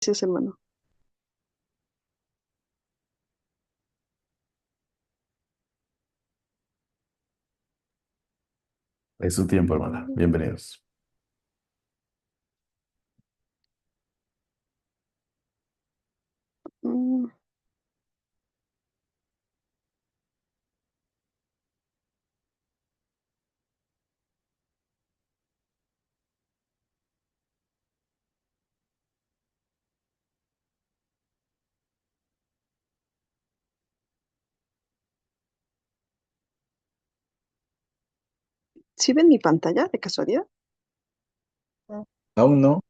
Gracias, hermano. Es su tiempo, hermana. Bienvenidos. Mm, ¿Sí ven mi pantalla de casualidad? Aún no.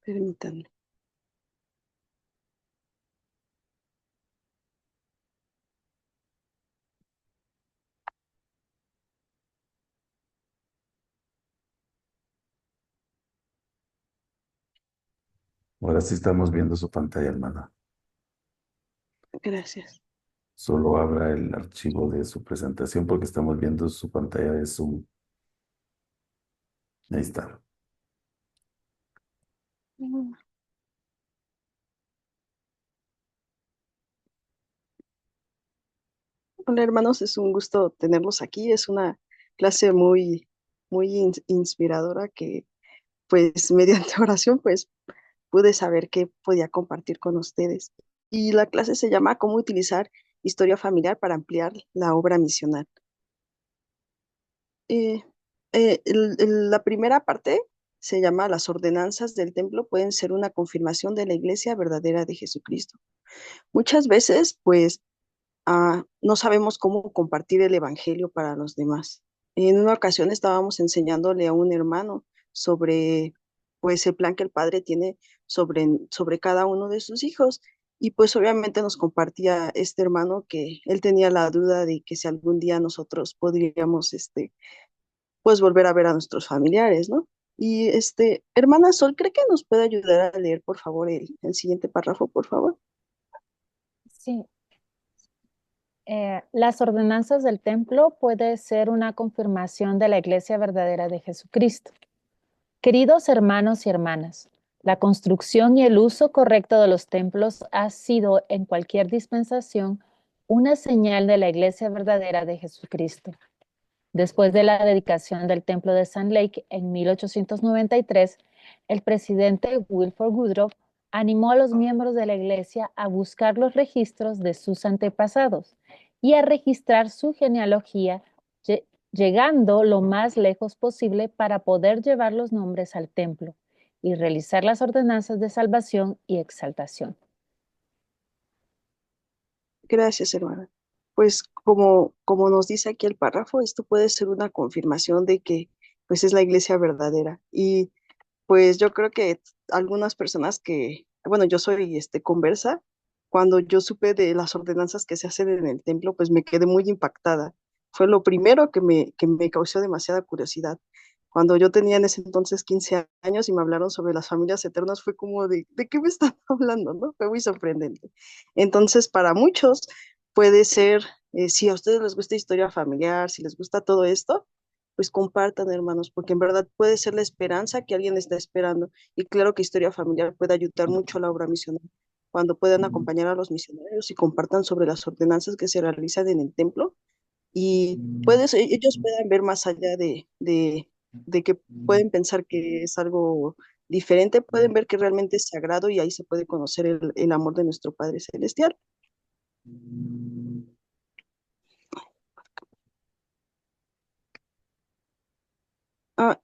Permítanme. Ahora sí estamos viendo su pantalla, hermana. Gracias. Solo abra el archivo de su presentación porque estamos viendo su pantalla de Zoom. Ahí está. Mm, Hola, hermanos, es un gusto tenerlos aquí. Es una clase muy inspiradora que, pues, mediante oración, pues, pude saber que podía compartir con ustedes. Y la clase se llama ¿Cómo utilizar historia familiar para ampliar la obra misional? Eh, la primera parte se llama Las ordenanzas del templo pueden ser una confirmación de la iglesia verdadera de Jesucristo. Muchas veces, pues, no sabemos cómo compartir el evangelio para los demás. En una ocasión estábamos enseñándole a un hermano sobre, pues, el plan que el padre tiene sobre cada uno de sus hijos. Y pues obviamente nos compartía este hermano que él tenía la duda de que si algún día nosotros podríamos, pues volver a ver a nuestros familiares, ¿no? Y hermana Sol, ¿cree que nos puede ayudar a leer, por favor, el siguiente párrafo, por favor? Sí, las ordenanzas del templo puede ser una confirmación de la iglesia verdadera de Jesucristo. Queridos hermanos y hermanas, la construcción y el uso correcto de los templos ha sido en cualquier dispensación una señal de la iglesia verdadera de Jesucristo. Después de la dedicación del templo de Sand Lake en 1893, el presidente Wilford Woodruff animó a los miembros de la iglesia a buscar los registros de sus antepasados y a registrar su genealogía, llegando lo más lejos posible para poder llevar los nombres al templo y realizar las ordenanzas de salvación y exaltación. Gracias, hermana. Pues como nos dice aquí el párrafo, esto puede ser una confirmación de que pues es la iglesia verdadera. Y pues yo creo que algunas personas que, bueno, yo soy conversa, cuando yo supe de las ordenanzas que se hacen en el templo, pues me quedé muy impactada. Fue lo primero que me causó demasiada curiosidad. Cuando yo tenía en ese entonces 15 años y me hablaron sobre las familias eternas, fue como ¿de qué me están hablando, no? Fue muy sorprendente. Entonces, para muchos puede ser, si a ustedes les gusta historia familiar, si les gusta todo esto, pues compartan, hermanos, porque en verdad puede ser la esperanza que alguien está esperando. Y claro que historia familiar puede ayudar mucho a la obra misional. Cuando puedan acompañar a los misioneros y compartan sobre las ordenanzas que se realizan en el templo, y ellos puedan ver más allá de que pueden pensar que es algo diferente, pueden ver que realmente es sagrado y ahí se puede conocer el amor de nuestro Padre Celestial.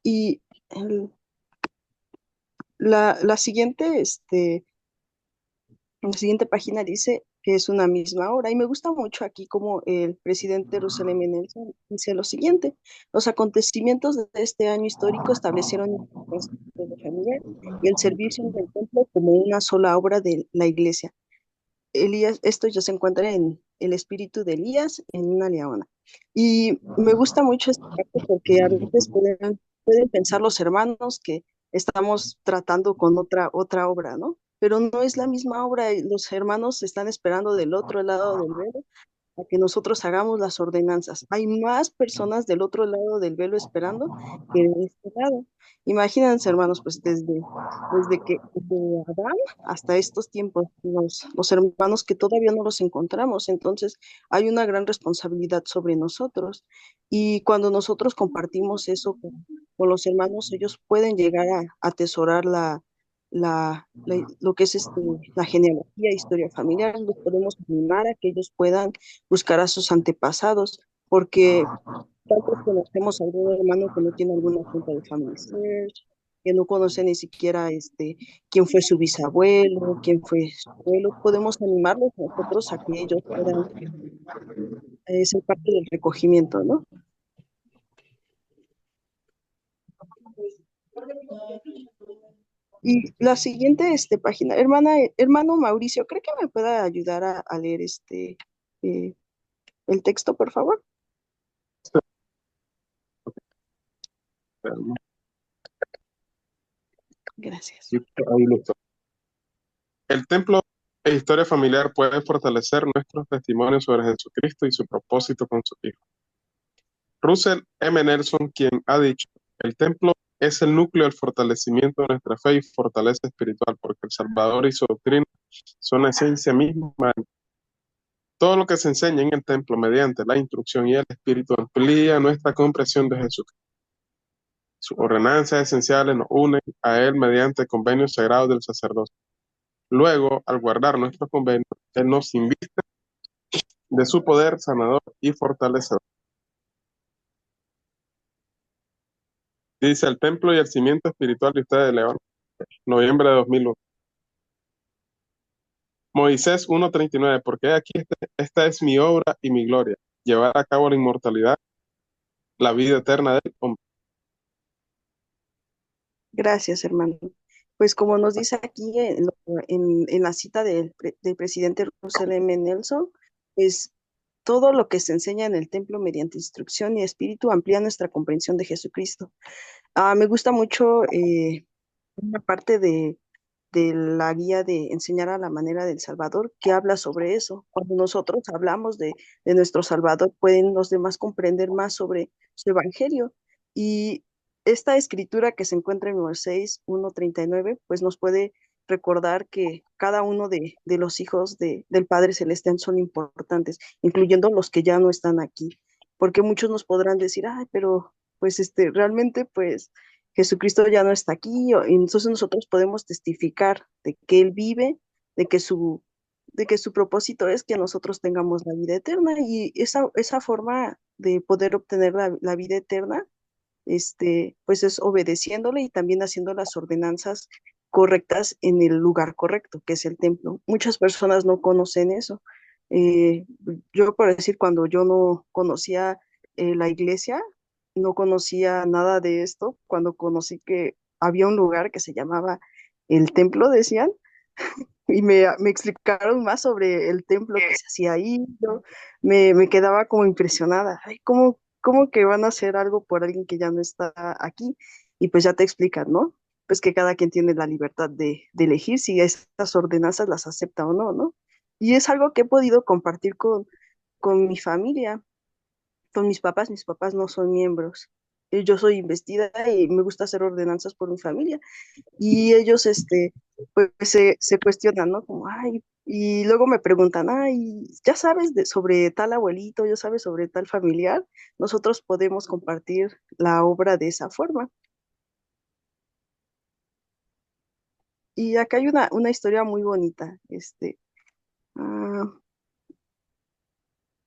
Y el- la siguiente, la siguiente página dice que es una misma hora y me gusta mucho aquí como el presidente Russell M. Nelson dice lo siguiente: los acontecimientos de este año histórico establecieron el propósito de la familia y el servicio en el templo como una sola obra de la iglesia. Elías, esto ya se encuentra en el espíritu de Elías en una leona. Y me gusta mucho esta parte porque a veces pueden pensar los hermanos que estamos tratando con otra obra, ¿no? Pero no es la misma obra y los hermanos están esperando del otro lado del velo a que nosotros hagamos las ordenanzas. Hay más personas del otro lado del velo esperando que de este lado. Imagínense, hermanos, pues desde que de Adán hasta estos tiempos, los hermanos que todavía no los encontramos. Entonces, hay una gran responsabilidad sobre nosotros. Y cuando nosotros compartimos eso con los hermanos, ellos pueden llegar a atesorar lo que es la genealogía, historia familiar. Los podemos animar a que ellos puedan buscar a sus antepasados, porque tal vez conocemos a algún hermano que no tiene alguna cuenta de Family Search, que no conoce ni siquiera quién fue su bisabuelo, quién fue su abuelo. Podemos animarlos nosotros a que ellos puedan ser parte del recogimiento, ¿no? Y la siguiente página, hermano Mauricio, ¿cree que me pueda ayudar a leer eh, el texto, por favor? Gracias. Ahí listo. El templo e historia familiar puede fortalecer nuestros testimonios sobre Jesucristo y su propósito con su Hijo. Russell M. Nelson, quien ha dicho, el templo es el núcleo del fortalecimiento de nuestra fe y fortaleza espiritual, porque el Salvador y su doctrina son la esencia misma. Todo lo que se enseña en el templo mediante la instrucción y el Espíritu amplía nuestra comprensión de Jesucristo. Sus ordenanzas esenciales nos unen a Él mediante convenios sagrados del sacerdocio. Luego, al guardar nuestros convenios, Él nos invite de su poder sanador y fortalecedor. Dice el templo y el cimiento espiritual de ustedes de León, noviembre de 2001. Moisés 1:39, porque aquí esta es mi obra y mi gloria, llevar a cabo la inmortalidad, la vida eterna del hombre. Gracias, hermano. Pues como nos dice aquí en la cita del presidente Russell M. Nelson, pues todo lo que se enseña en el templo mediante instrucción y espíritu amplía nuestra comprensión de Jesucristo. Me gusta mucho una parte de la guía de enseñar a la manera del Salvador que habla sobre eso. Cuando nosotros hablamos de nuestro Salvador, pueden los demás comprender más sobre su evangelio. Y esta escritura que se encuentra en Moisés 1:39, pues nos puede recordar que cada uno de los hijos del Padre Celestial son importantes, incluyendo los que ya no están aquí, porque muchos nos podrán decir, ay, pero pues realmente pues Jesucristo ya no está aquí, y entonces nosotros podemos testificar de que Él vive, de que su propósito es que nosotros tengamos la vida eterna, y esa forma de poder obtener la vida eterna, pues es obedeciéndole y también haciendo las ordenanzas correctas en el lugar correcto, que es el templo. Muchas personas no conocen eso. Eh, yo, por decir, cuando yo no conocía la iglesia, no conocía nada de esto, cuando conocí que había un lugar que se llamaba el templo, decían, y me explicaron más sobre el templo que se hacía ahí. Yo me quedaba como impresionada. Ay, ¿cómo que van a hacer algo por alguien que ya no está aquí? Y pues ya te explican, ¿no? Pues que cada quien tiene la libertad de elegir si estas ordenanzas las acepta o no, ¿no? Y es algo que he podido compartir con mi familia, con mis papás no son miembros. Yo soy investida y me gusta hacer ordenanzas por mi familia. Y ellos, pues se cuestionan, ¿no? Como, ay, y luego me preguntan, ay, ¿ya sabes sobre tal abuelito? ¿Ya sabes sobre tal familiar? Nosotros podemos compartir la obra de esa forma. Y acá hay una historia muy bonita. Ah,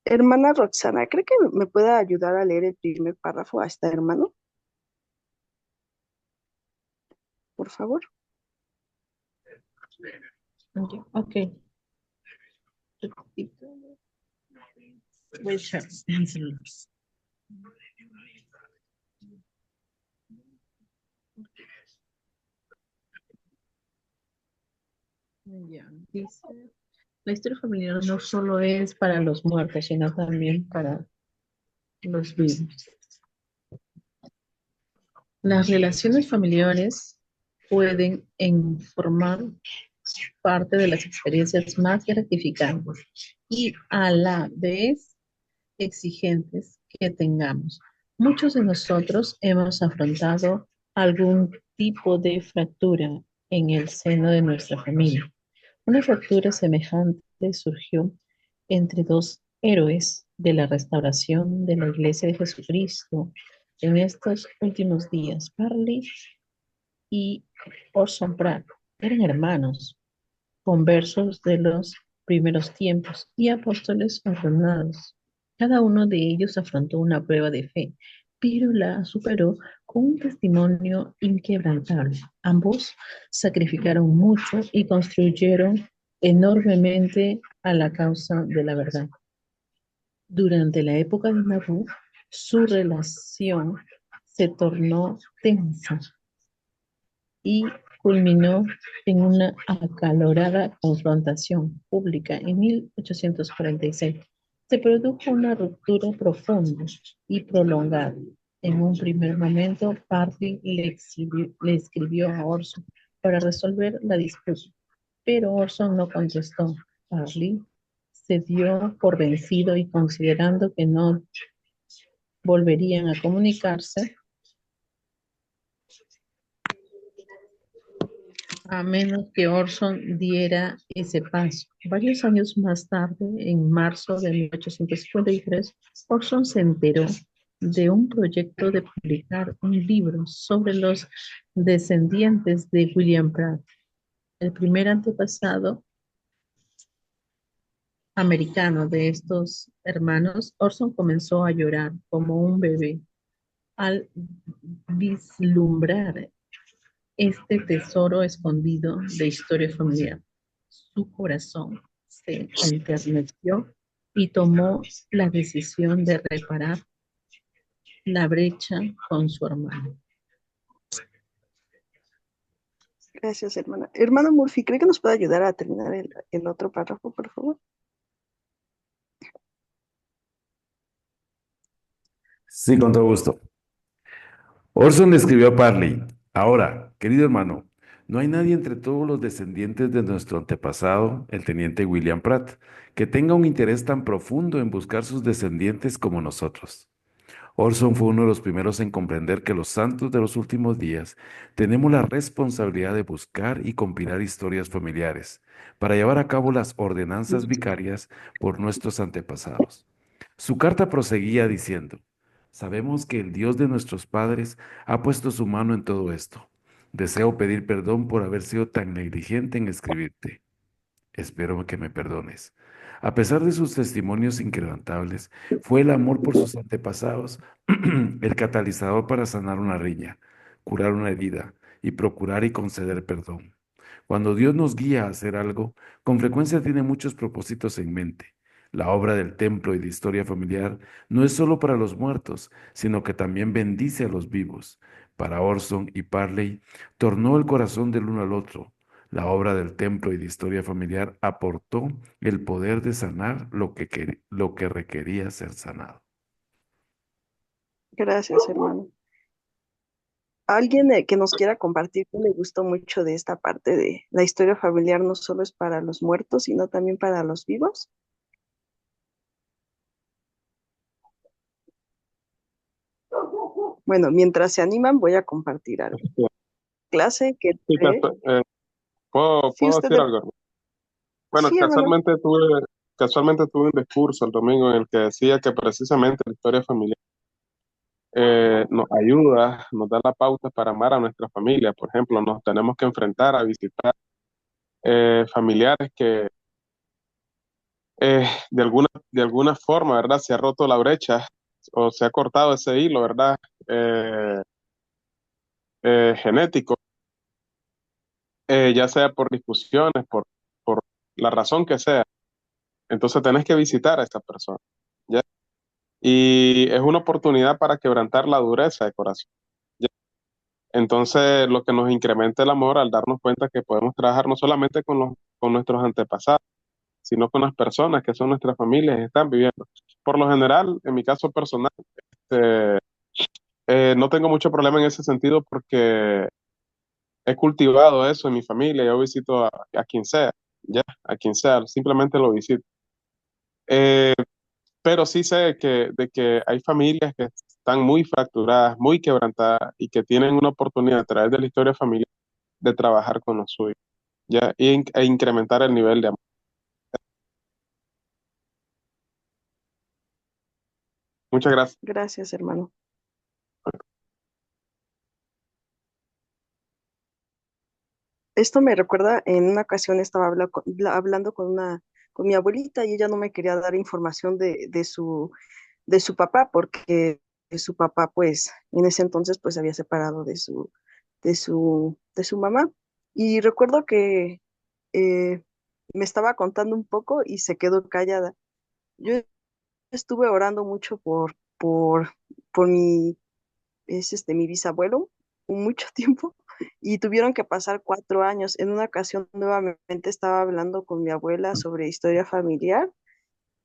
hermana Roxana, ¿cree que me pueda ayudar a leer el primer párrafo a esta hermano? Por favor. Ok. Voy a echar el celular. Ya, dice, la historia familiar no solo es para los muertos, sino también para los vivos. Las relaciones familiares pueden formar parte de las experiencias más gratificantes y a la vez exigentes que tengamos. Muchos de nosotros hemos afrontado algún tipo de fractura en el seno de nuestra familia. Una fractura semejante surgió entre dos héroes de la restauración de la Iglesia de Jesucristo en estos últimos días. Parley y Orson Pratt eran hermanos, conversos de los primeros tiempos y apóstoles ordenados. Cada uno de ellos afrontó una prueba de fe, pero la superó con un testimonio inquebrantable. Ambos sacrificaron mucho y construyeron enormemente a la causa de la verdad. Durante la época de Nabú, su relación se tornó tensa y culminó en una acalorada confrontación pública en 1846. Se produjo una ruptura profunda y prolongada. En un primer momento, Parley le escribió a Orson para resolver la disputa, pero Orson no contestó. Parley se dio por vencido y considerando que no volverían a comunicarse, a menos que Orson diera ese paso. Varios años más tarde, en marzo de 1853, Orson se enteró de un proyecto de publicar un libro sobre los descendientes de William Pratt, el primer antepasado americano de estos hermanos. Orson comenzó a llorar como un bebé al vislumbrar este tesoro escondido de historia familiar. Su corazón se enterneció y tomó la decisión de reparar la brecha con su hermano. Gracias, hermana. Hermano Murphy, ¿cree que nos puede ayudar a terminar el otro párrafo, por favor? Sí, con todo gusto. Orson le escribió a Parley: ahora, querido hermano, no hay nadie entre todos los descendientes de nuestro antepasado, el teniente William Pratt, que tenga un interés tan profundo en buscar sus descendientes como nosotros. Orson fue uno de los primeros en comprender que los santos de los últimos días tenemos la responsabilidad de buscar y compilar historias familiares para llevar a cabo las ordenanzas vicarias por nuestros antepasados. Su carta proseguía diciendo: sabemos que el Dios de nuestros padres ha puesto su mano en todo esto. Deseo pedir perdón por haber sido tan negligente en escribirte. Espero que me perdones. A pesar de sus testimonios inquebrantables, fue el amor por sus antepasados el catalizador para sanar una riña, curar una herida y procurar y conceder perdón. Cuando Dios nos guía a hacer algo, con frecuencia tiene muchos propósitos en mente. La obra del templo y de historia familiar no es solo para los muertos, sino que también bendice a los vivos. Para Orson y Parley, tornó el corazón del uno al otro. La obra del templo y de historia familiar aportó el poder de sanar lo que requería ser sanado. Gracias, hermano. ¿Alguien que nos quiera compartir que le gustó mucho de esta parte de la historia familiar no solo es para los muertos, sino también para los vivos? Bueno, mientras se animan, voy a compartir algo. Clase que Sí, ¿puedo sí, usted, decir algo? Bueno, sí, hermano. casualmente tuve un discurso el domingo en el que decía que precisamente la historia familiar nos ayuda, nos da la pauta para amar a nuestra familia. Por ejemplo, nos tenemos que enfrentar a visitar familiares que de alguna forma, ¿verdad? Se ha roto la brecha o se ha cortado ese hilo, ¿verdad? Eh, Genético, ya sea por discusiones, por la razón que sea. Entonces tenés que visitar a esta persona, ¿ya? Y es una oportunidad para quebrantar la dureza de corazón, ¿ya? Entonces, lo que nos incrementa el amor al darnos cuenta que podemos trabajar no solamente con nuestros antepasados, sino con las personas que son nuestras familias y están viviendo. Por lo general, en mi caso personal, este, no tengo mucho problema en ese sentido porque he cultivado eso en mi familia. Yo visito a quien sea, ya, a quien sea, simplemente lo visito. Eh, pero sí sé de que hay familias que están muy fracturadas, muy quebrantadas y que tienen una oportunidad a través de la historia familiar de trabajar con los suyos, ¿ya? E incrementar el nivel de amor. Muchas gracias. Gracias, hermano. Esto me recuerda, en una ocasión estaba hablando con mi abuelita y ella no me quería dar información de su papá porque su papá, pues, en ese entonces, pues, se había separado de su mamá. Y recuerdo que eh, me estaba contando un poco y se quedó callada. Yo estuve orando mucho por mi bisabuelo, mucho tiempo, y tuvieron que pasar 4 años. En una ocasión nuevamente estaba hablando con mi abuela sobre historia familiar.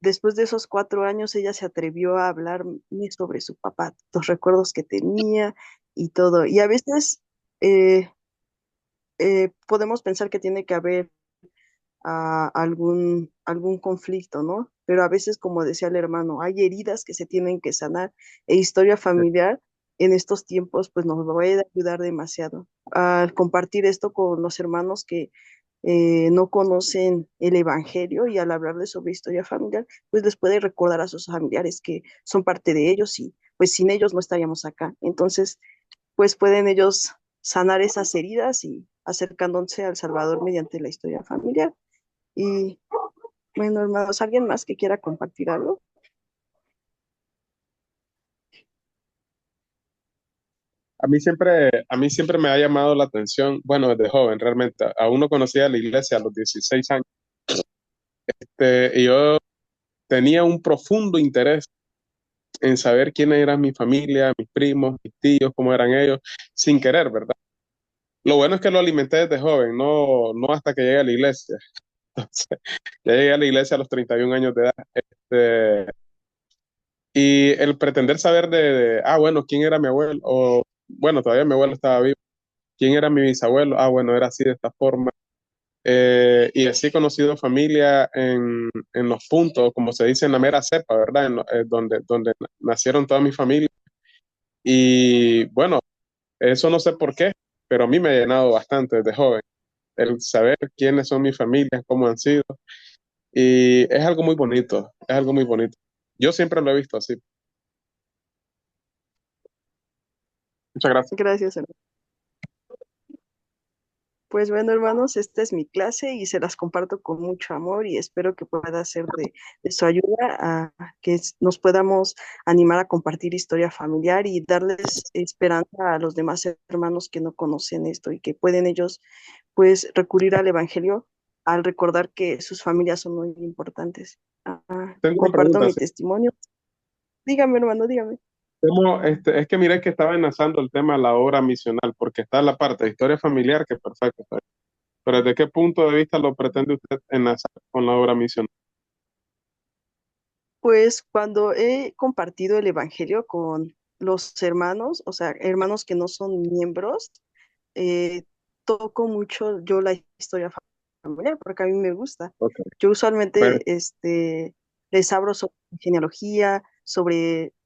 Después de esos 4 años, ella se atrevió a hablarme sobre su papá, los recuerdos que tenía y todo. Y a veces eh, podemos pensar que tiene que haber algún conflicto, ¿no? Pero a veces, como decía el hermano, hay heridas que se tienen que sanar e historia familiar en estos tiempos, pues nos va a ayudar demasiado. Al compartir esto con los hermanos que no conocen el Evangelio y al hablarles sobre historia familiar, pues les puede recordar a sus familiares que son parte de ellos y pues sin ellos no estaríamos acá. Entonces, pues pueden ellos sanar esas heridas y acercándose al Salvador mediante la historia familiar. Y bueno, hermanos, ¿alguien más que quiera compartir algo? A mí siempre me ha llamado la atención, bueno, desde joven realmente, aún no conocía la iglesia a los 16 años, y yo tenía un profundo interés en saber quiénes eran mi familia, mis primos, mis tíos, cómo eran ellos, sin querer, ¿verdad? Lo bueno es que lo alimenté desde joven, no hasta que llegué a la iglesia. Entonces, ya llegué a la iglesia a los 31 años de edad. Y el pretender saber bueno, quién era mi abuelo, o bueno, todavía mi abuelo estaba vivo, quién era mi bisabuelo, bueno, era así de esta forma. Y así he conocido familia en los puntos, como se dice, en la mera cepa, ¿verdad? Donde nacieron toda mi familia. Y bueno, eso no sé por qué, pero a mí me ha llenado bastante desde joven, el saber quiénes son mis familias, cómo han sido. Y es algo muy bonito, es algo muy bonito. Yo siempre lo he visto así. Muchas gracias. Gracias, hermano. Pues bueno, hermanos, esta es mi clase y se las comparto con mucho amor y espero que pueda ser de su ayuda a que nos podamos animar a compartir historia familiar y darles esperanza a los demás hermanos que no conocen esto y que pueden ellos pues recurrir al Evangelio al recordar que sus familias son muy importantes. Tengo una Comparto pregunta. mi testimonio. Dígame, hermano, dígame. Es que miré que estaba enlazando el tema a la obra misional, porque está la parte de historia familiar, que perfecto, está bien. Pero ¿desde qué punto de vista lo pretende usted enlazar con la obra misional? Pues cuando he compartido el Evangelio con los hermanos, o sea, hermanos que no son miembros, eh, toco mucho yo la historia familiar porque a mí me gusta. Ok. Yo Pero, usualmente les hablo sobre genealogía,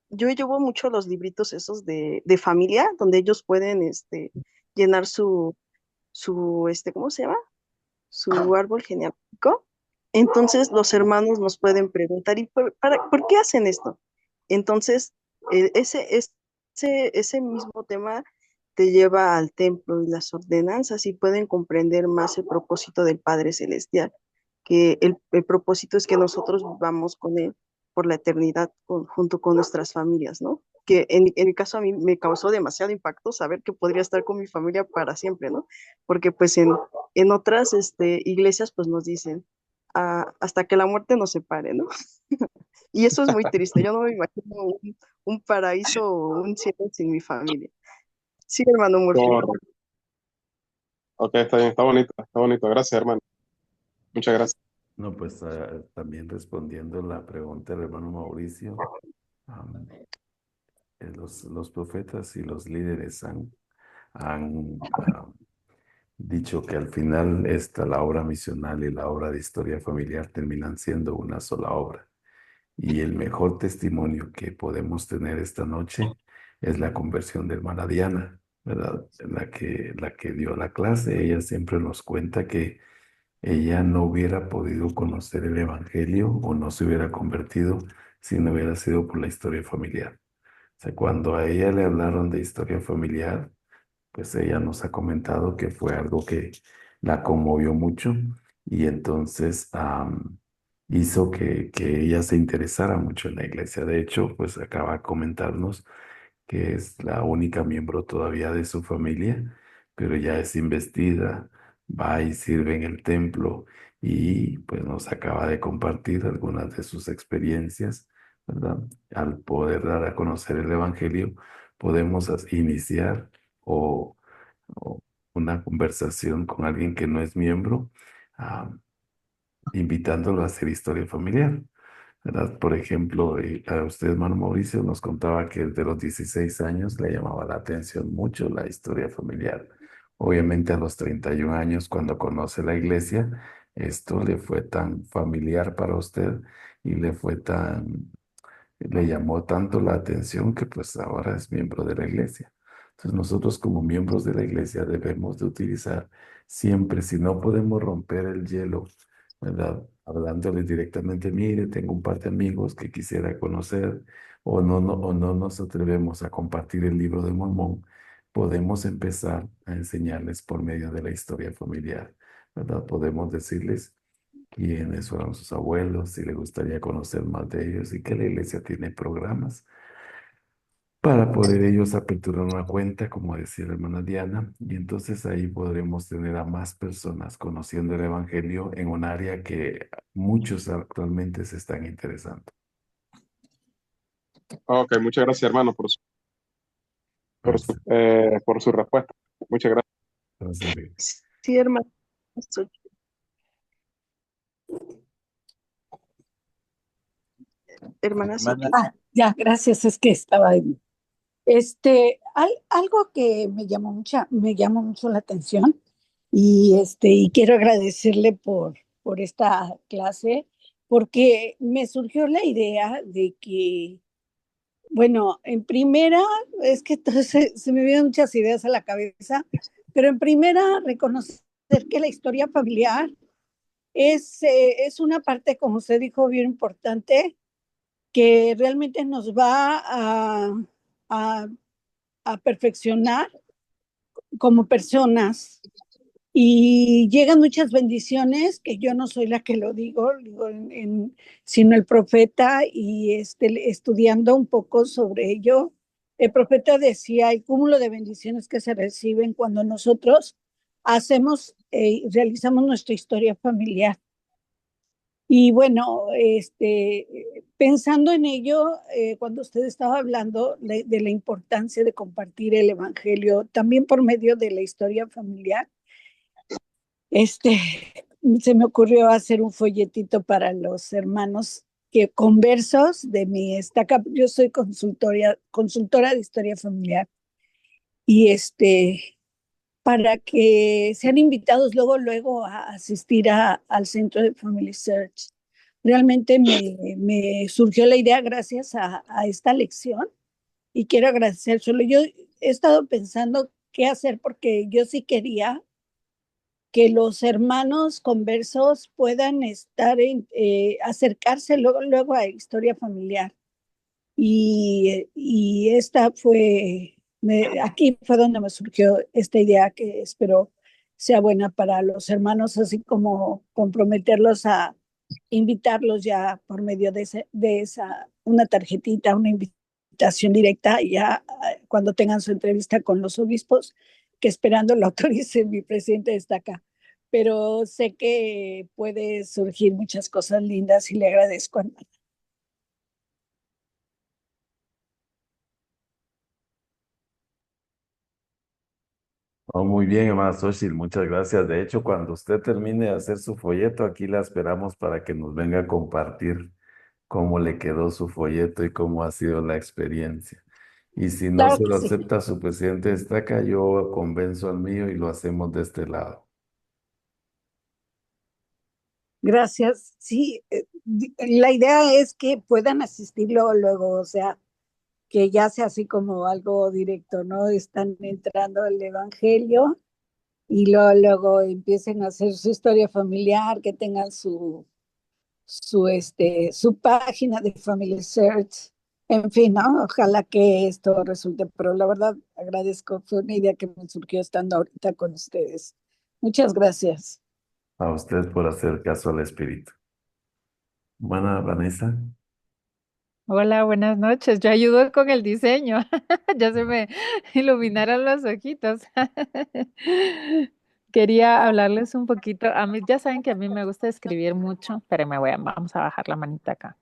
yo llevo mucho los libritos esos de familia, donde ellos pueden llenar ¿cómo se llama? Su árbol genealógico. Entonces los hermanos nos pueden preguntar, ¿por qué hacen esto? Entonces, eh, ese, ese mismo tema te lleva al templo y las ordenanzas y pueden comprender más el propósito del Padre Celestial, que el propósito es que nosotros vivamos con Él por la eternidad junto con nuestras familias, ¿no? Que en mi caso a mí me causó demasiado impacto saber que podría estar con mi familia para siempre, ¿no? Porque pues en otras iglesias pues nos dicen, hasta que la muerte nos separe, ¿no? Y eso es muy triste, yo no me imagino un paraíso o un cielo sin mi familia. Sí, hermano Murphy. correcto. Ok, está bien, está bonito, está bonito. Gracias, hermano. Muchas gracias. No, pues también respondiendo la pregunta del hermano Mauricio, am, los profetas y los líderes han dicho que al final la obra misional y la obra de historia familiar terminan siendo una sola obra. Y el mejor testimonio que podemos tener esta noche es la conversión de hermana Diana, ¿verdad? La que dio la clase. Ella siempre nos cuenta que ella no hubiera podido conocer el Evangelio o no se hubiera convertido si no hubiera sido por la historia familiar. O sea, cuando a ella le hablaron de historia familiar, pues ella nos ha comentado que fue algo que la conmovió mucho y entonces hizo que ella se interesara mucho en la iglesia. De hecho, pues acaba de comentarnos que es la única miembro todavía de su familia, pero ya es investida, va y sirve en el templo y pues nos acaba de compartir algunas de sus experiencias, ¿verdad? Al poder dar a conocer el Evangelio, podemos iniciar o, o una conversación con alguien que no es miembro, ah, invitándolo a hacer historia familiar. ¿Verdad? Por ejemplo, a usted, hermano Mauricio, nos contaba que desde los 16 años le llamaba la atención mucho la historia familiar. Obviamente a los 31 años, cuando conoce la iglesia, esto le fue tan familiar para usted y le llamó tanto la atención que pues ahora es miembro de la iglesia. Entonces nosotros como miembros de la iglesia debemos de utilizar siempre, si no podemos romper el hielo, ¿verdad? Hablándole directamente, mire, tengo un par de amigos que quisiera conocer, o no nos atrevemos a compartir el libro de Mormón, podemos empezar a enseñarles por medio de la historia familiar, ¿verdad? Podemos decirles quiénes fueron sus abuelos, si le gustaría conocer más de ellos y que la iglesia tiene programas para poder ellos aperturar una cuenta, como decía la hermana Diana, y entonces ahí podremos tener a más personas conociendo el Evangelio en un área que muchos actualmente se están interesando. Ok, muchas gracias, hermano, Entonces, por su respuesta. Muchas gracias. entonces, Sí, hermano. Hermana Hermana, Sochi. Ya, gracias, es que estaba ahí. Algo que me llamó mucho la atención y quiero agradecerle por esta clase, porque me surgió la idea de que, bueno, en primera, es que entonces se me vienen muchas ideas a la cabeza, pero en primera, reconocer que la historia familiar es una parte, como usted dijo, bien importante, que realmente nos va a a perfeccionar como personas y llegan muchas bendiciones que yo no soy la que lo digo sino el profeta y estudiando un poco sobre ello. El profeta decía el cúmulo de bendiciones que se reciben cuando nosotros realizamos nuestra historia familiar. Y bueno, pensando en ello, cuando usted estaba hablando de la importancia de compartir el Evangelio, también por medio de la historia familiar, este, se me ocurrió hacer un folletito para los hermanos que conversos de mi estaca. Yo soy consultora de historia familiar y para que sean invitados luego a asistir al centro de Family Search. Realmente me surgió la idea gracias a esta lección y quiero agradecérselo. Yo he estado pensando qué hacer porque yo sí quería que los hermanos conversos puedan acercarse luego a historia familiar. Y aquí fue donde me surgió esta idea que espero sea buena para los hermanos, así como comprometerlos a invitarlos ya por medio una tarjetita, una invitación directa, ya cuando tengan su entrevista con los obispos, que esperando lo autorice mi presidente está acá. Pero sé que puede surgir muchas cosas lindas y le agradezco. oh, muy bien, hermana Xochitl, muchas gracias. De hecho, cuando usted termine de hacer su folleto, aquí la esperamos para que nos venga a compartir cómo le quedó su folleto y cómo ha sido la experiencia. Y si no Claro se que lo sí. acepta su presidente está acá, yo convenzo al mío y lo hacemos de este lado. Gracias. Sí, la idea es que puedan asistir luego, luego, o sea, que ya sea así como algo directo, ¿no? Están entrando al Evangelio y luego empiecen a hacer su historia familiar, que tengan su página de Family Search, en fin, ¿no? Ojalá que esto resulte, pero la verdad agradezco, fue una idea que me surgió estando ahorita con ustedes. Muchas gracias. A usted por hacer caso al Espíritu. Buena, Vanessa. Hola, buenas noches. Yo ayudo con el diseño. Ya se me iluminaron los ojitos. Quería hablarles un poquito. A mí, ya saben que a mí me gusta escribir mucho, pero vamos a bajar la manita acá.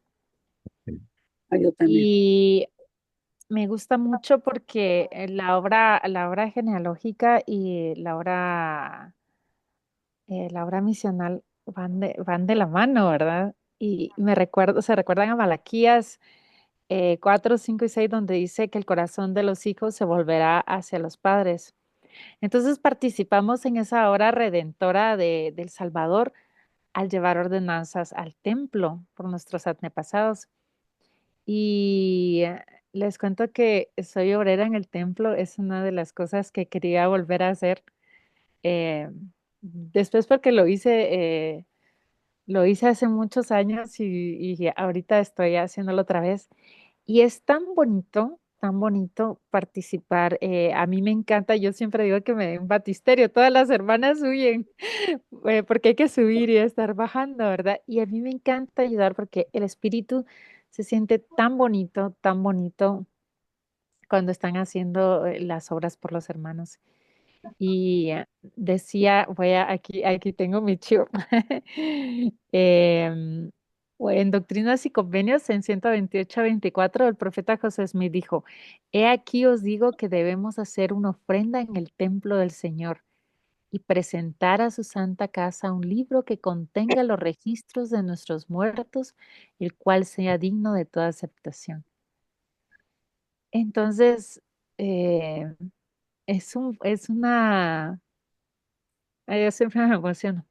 Ah, yo también. Y me gusta mucho porque la obra genealógica y la obra misional van de la mano, ¿verdad? Y se recuerdan a Malaquías 4, 5 y 6, donde dice que el corazón de los hijos se volverá hacia los padres. Entonces participamos en esa obra redentora del Salvador al llevar ordenanzas al templo por nuestros antepasados. Y les cuento que soy obrera en el templo, es una de las cosas que quería volver a hacer. eh, Después porque lo hice hace muchos años y ahorita estoy haciéndolo otra vez. Y es tan bonito participar. A mí me encanta, yo siempre digo que me den batisterio, todas las hermanas huyen porque hay que subir y estar bajando, ¿verdad? Y a mí me encanta ayudar porque el espíritu se siente tan bonito cuando están haciendo las obras por los hermanos. Y decía, aquí tengo mi chip. Em, en Doctrinas y Convenios, en 128-24, el profeta José Smith dijo, He aquí os digo que debemos hacer una ofrenda en el templo del Señor y presentar a su santa casa un libro que contenga los registros de nuestros muertos, el cual sea digno de toda aceptación. Entonces, eh, es una... Ay, yo siempre me emociono.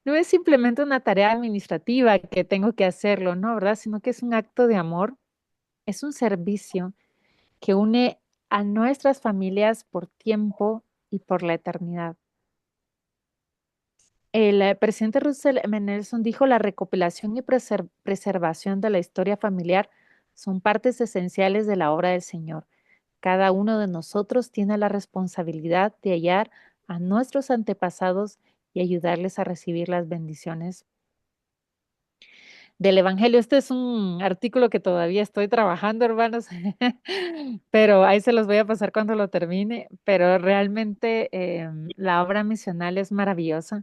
No es simplemente una tarea administrativa que tengo que hacerlo, ¿no? ¿Verdad? Sino que es un acto de amor, es un servicio que une a nuestras familias por tiempo y por la eternidad. El presidente Russell M. Nelson dijo, la recopilación y preservación de la historia familiar son partes esenciales de la obra del Señor. Cada uno de nosotros tiene la responsabilidad de hallar a nuestros antepasados y ayudarles a recibir las bendiciones del Evangelio. Este es un artículo que todavía estoy trabajando, hermanos, pero ahí se los voy a pasar cuando lo termine. Pero realmente la obra misional es maravillosa.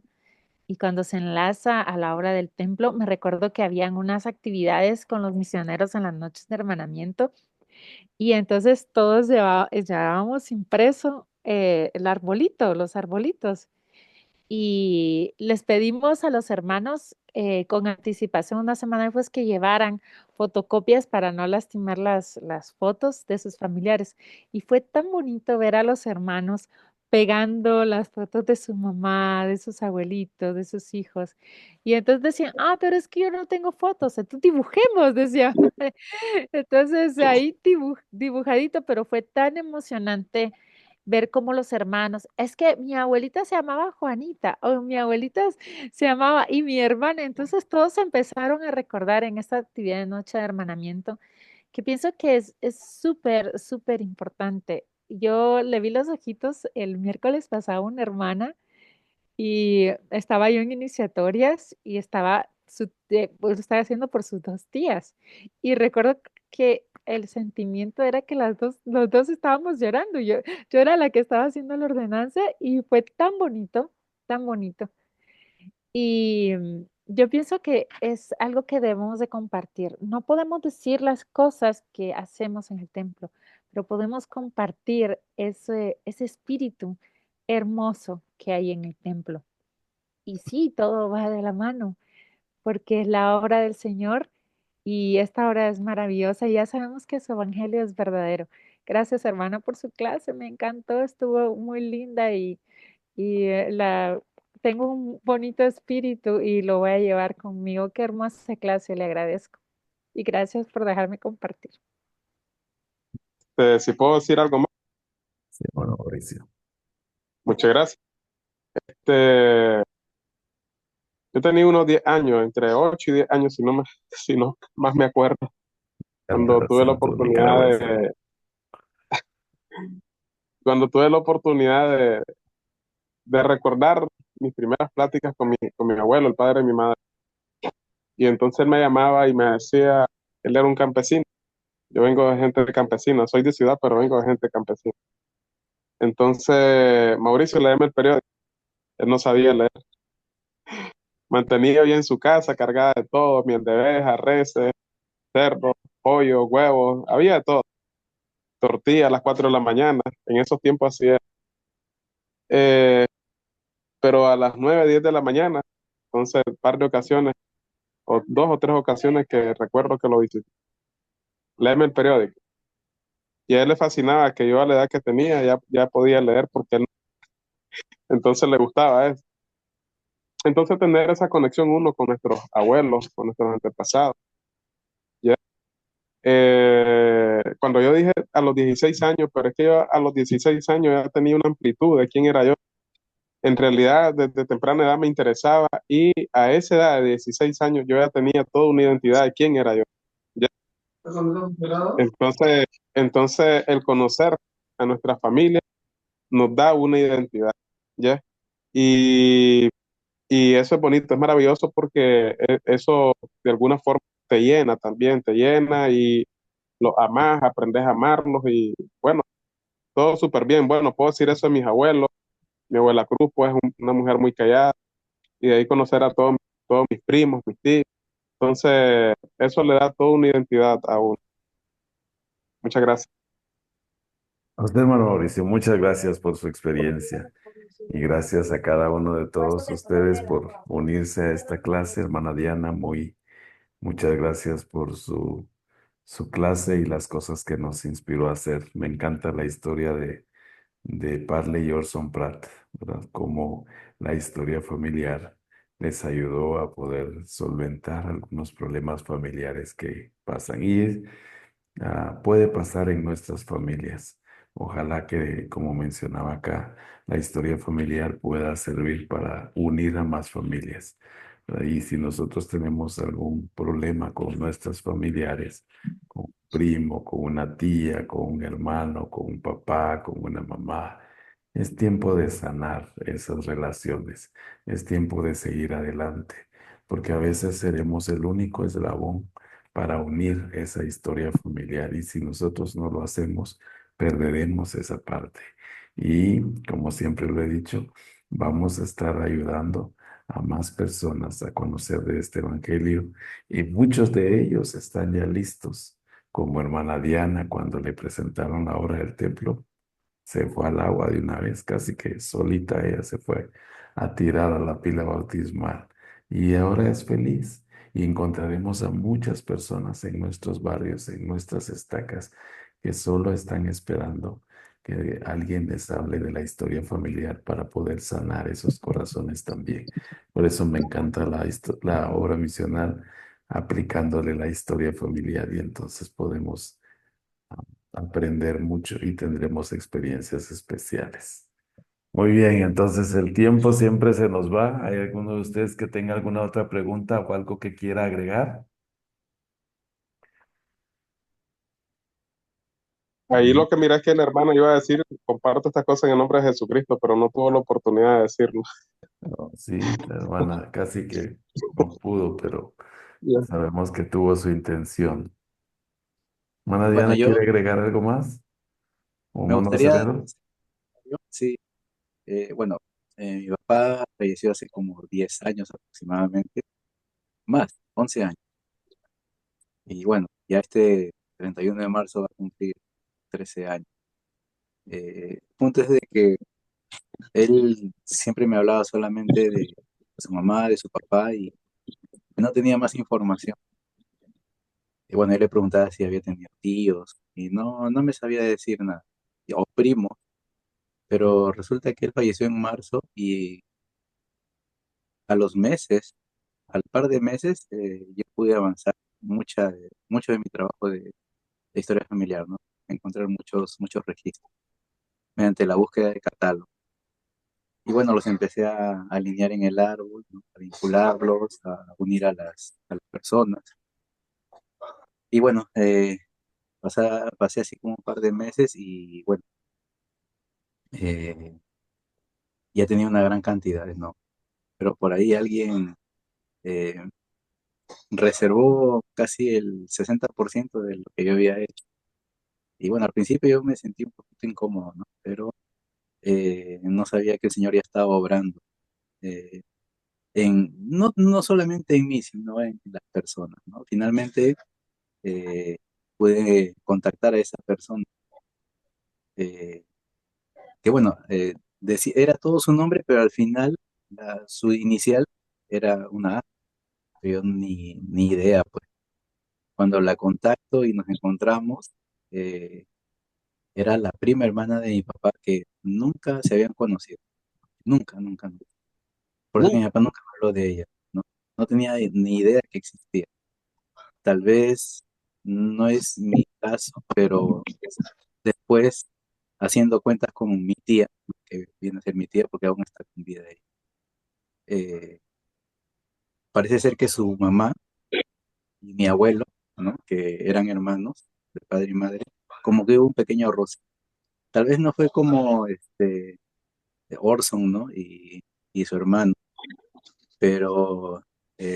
Y cuando se enlaza a la obra del templo, me recuerdo que habían unas actividades con los misioneros en las noches de hermanamiento y entonces todos llevábamos impreso el arbolito, los arbolitos. Y les pedimos a los hermanos con anticipación una semana después que llevaran fotocopias para no lastimar las fotos de sus familiares. Y fue tan bonito ver a los hermanos pegando las fotos de su mamá, de sus abuelitos, de sus hijos. Y entonces decían, pero es que yo no tengo fotos, entonces dibujemos, decía. Entonces ahí dibujadito, pero fue tan emocionante ver cómo los hermanos, es que mi abuelita se llamaba Juanita o mi abuelita se llamaba y mi hermana, entonces todos empezaron a recordar en esta actividad de noche de hermanamiento, que pienso que es súper, súper importante. Yo le vi los ojitos el miércoles pasado a una hermana y estaba yo en iniciatorias y pues, lo estaba haciendo por sus dos tías. Y recuerdo que el sentimiento era que los dos estábamos llorando. Yo era la que estaba haciendo la ordenanza y fue tan bonito, tan bonito. Y yo pienso que es algo que debemos de compartir. No podemos decir las cosas que hacemos en el templo, pero podemos compartir ese espíritu hermoso que hay en el templo. Y sí, todo va de la mano, porque es la obra del Señor y esta obra es maravillosa y ya sabemos que su evangelio es verdadero. Gracias, hermana, por su clase, me encantó, estuvo muy linda y tengo un bonito espíritu y lo voy a llevar conmigo. Qué hermosa clase, le agradezco. Y gracias por dejarme compartir. Si puedo decir algo más, Sí, hermano Mauricio. muchas gracias. Este, yo tenía unos 10 años, entre 8 y 10 años, si no más me acuerdo, Canta cuando el tuve la acento oportunidad nicaragüense. de recordar mis primeras pláticas con mi abuelo, el padre de mi madre. Y entonces él me llamaba y me decía, él era un campesino. Yo vengo de gente campesina, soy de ciudad, pero vengo de gente campesina. Entonces, Mauricio, léeme el periódico. Él no sabía leer. Mantenía bien su casa cargada de todo, miel de abeja, reses, cerdo, pollo, huevos, había de todo. Tortilla a las 4 de la mañana, en esos tiempos así era. Eh, pero a las 9 10 de la mañana, entonces, un par de ocasiones, o 2 o 3 ocasiones que recuerdo que lo visité. Léeme el periódico. Y a él le fascinaba que yo a la edad que tenía ya podía leer porque él, entonces le gustaba eso. Entonces tener esa conexión uno con nuestros abuelos, con nuestros antepasados. ¿Ya? Cuando yo dije a los 16 años, pero es que yo a los 16 años ya tenía una amplitud de quién era yo. En realidad, desde temprana edad me interesaba y a esa edad de 16 años yo ya tenía toda una identidad de quién era yo. ¿Ya? Entonces, entonces el conocer a nuestra familia nos da una identidad. ¿Ya? Y, y eso es bonito, es maravilloso porque eso de alguna forma te llena también, te llena y los amás, aprendes a amarlos y bueno, todo súper bien. Bueno, puedo decir eso de mis abuelos. Mi abuela Cruz, pues, una mujer muy callada y de ahí conocer a todos mis primos, mis tíos. Entonces, eso le da toda una identidad a uno. Muchas gracias. A usted, hermano Mauricio, muchas gracias por su experiencia y gracias a cada uno de todos ustedes por unirse a esta clase. Hermana Diana, muchas gracias por su clase y las cosas que nos inspiró a hacer. Me encanta la historia de Parley y Orson Pratt, ¿verdad? Cómo la historia familiar les ayudó a poder solventar algunos problemas familiares que pasan. Puede pasar en nuestras familias. Ojalá que, como mencionaba acá, la historia familiar pueda servir para unir a más familias. ¿Verdad? Y si nosotros tenemos algún problema con nuestros familiares, con un primo, con una tía, con un hermano, con un papá, con una mamá, es tiempo de sanar esas relaciones. Es tiempo de seguir adelante, porque a veces seremos el único eslabón para unir esa historia familiar y si nosotros no lo hacemos, perderemos esa parte. Y como siempre lo he dicho, vamos a estar ayudando a más personas a conocer de este evangelio y muchos de ellos están ya listos, como hermana Diana cuando le presentaron la obra del templo se fue al agua de una vez, casi que solita ella se fue a tirar a la pila bautismal y ahora es feliz y encontraremos a muchas personas en nuestros barrios, en nuestras estacas, que solo están esperando que alguien les hable de la historia familiar para poder sanar esos corazones también. Por eso me encanta la obra misional aplicándole la historia familiar y entonces podemos aprender mucho y tendremos experiencias especiales. Muy bien, entonces el tiempo siempre se nos va. ¿Hay alguno de ustedes que tenga alguna otra pregunta o algo que quiera agregar? Ahí lo que mira es que el hermano iba a decir, comparto estas cosas en el nombre de Jesucristo, pero no tuvo la oportunidad de decirlo. No, sí, la hermana casi que no pudo, pero Ya. sabemos que tuvo su intención. ¿Hermana Bueno, Diana yo quiere agregar algo más? ¿O me hermano gustaría, Acevedo? sí, bueno, mi papá falleció hace como 10 años aproximadamente, más, 11 años. Y bueno, ya este 31 de marzo va a cumplir 13 años. El punto es de que él siempre me hablaba solamente de su mamá, de su papá y no tenía más información. Y bueno, él le preguntaba si había tenido tíos y no me sabía decir nada, o primos, pero resulta que él falleció en marzo y a los meses, al par de meses, yo pude avanzar mucho de mi trabajo de historia familiar, ¿no? Encontrar muchos registros mediante la búsqueda de catálogo. Y bueno, los empecé a alinear en el árbol, ¿no? A vincularlos, a unir a las personas. Y bueno, pasé así como un par de meses y bueno, eh, ya tenía una gran cantidad, ¿no? Pero por ahí alguien eh, reservó casi el 60% de lo que yo había hecho. Y bueno, al principio yo me sentí un poquito incómodo, ¿no? Pero no sabía que el Señor ya estaba obrando, eh, no solamente en mí, sino en las personas, ¿no? Finalmente eh, pude contactar a esa persona, eh, que bueno, era todo su nombre, pero al final su inicial era una A, yo ni idea, pues. Cuando la contacto y nos encontramos, eh, era la prima hermana de mi papá que nunca se habían conocido, nunca, nunca, nunca. Por eso mi papá nunca me habló de ella, ¿no? No tenía ni idea que existía. Tal vez no es mi caso, pero después, haciendo cuentas con mi tía, que viene a ser mi tía porque aún está con vida ella, eh, parece ser que su mamá y mi abuelo, ¿no? Que eran hermanos de padre y madre, como que hubo un pequeño roce. Tal vez no fue como Orson, ¿no? Y su hermano, pero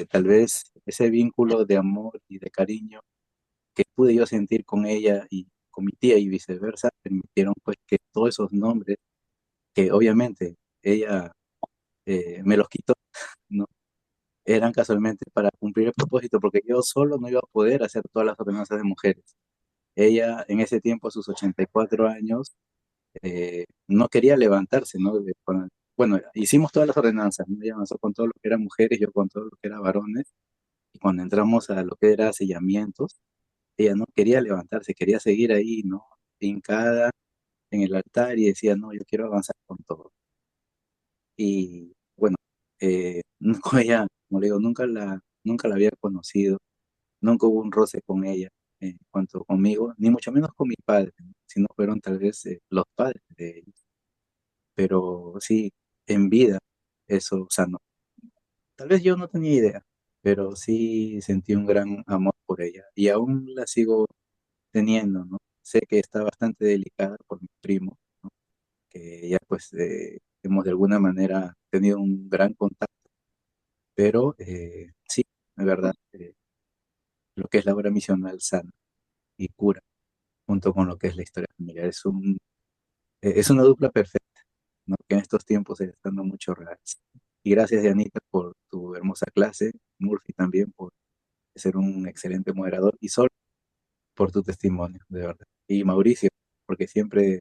tal vez ese vínculo de amor y de cariño que pude yo sentir con ella y con mi tía y viceversa, permitieron pues que todos esos nombres, que obviamente ella me los quitó, ¿no? Eran casualmente para cumplir el propósito, porque yo solo no iba a poder hacer todas las ordenanzas de mujeres. Ella en ese tiempo, a sus 84 años, no quería levantarse, ¿no? Bueno, hicimos todas las ordenanzas, ¿no? Ella avanzó con todo lo que era mujeres, yo con todo lo que era varones, y cuando entramos a lo que era sellamientos, ella no quería levantarse, quería seguir ahí, ¿no? Hincada en el altar y decía, no, yo quiero avanzar con todo. Y bueno, con ella, como le digo, nunca la había conocido, nunca hubo un roce con ella en cuanto conmigo, ni mucho menos con mi padre, ¿no? Si no fueron tal vez los padres de ella. Pero sí, en vida, eso, o sea, no, tal vez yo no tenía idea, pero sí sentí un gran amor por ella y aún la sigo teniendo, ¿no? Sé que está bastante delicada por mi primo, ¿no? Que ya pues hemos de alguna manera tenido un gran contacto, pero sí, de verdad, lo que es la obra misional sana y cura, junto con lo que es la historia familiar, es una dupla perfecta, ¿no? Que en estos tiempos se le está dando mucho realce. Y gracias, Dianita, por tu hermosa clase, Murphy también por ser un excelente moderador y Sol por tu testimonio, de verdad. Y Mauricio, porque siempre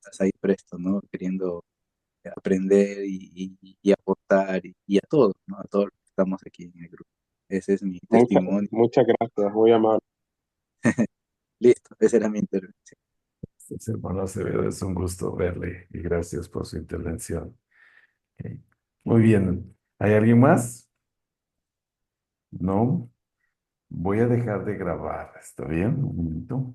estás ahí presto, ¿no? Queriendo aprender y aportar y a todos, ¿no? A todos los que estamos aquí en el grupo. Ese es mi testimonio. Muchas gracias, muy amable. Listo, esa era mi intervención. Hermano Acevedo, es un gusto verle y gracias por su intervención. Ok. Muy bien. ¿Hay alguien más? No. Voy a dejar de grabar. ¿Está bien? Un minuto.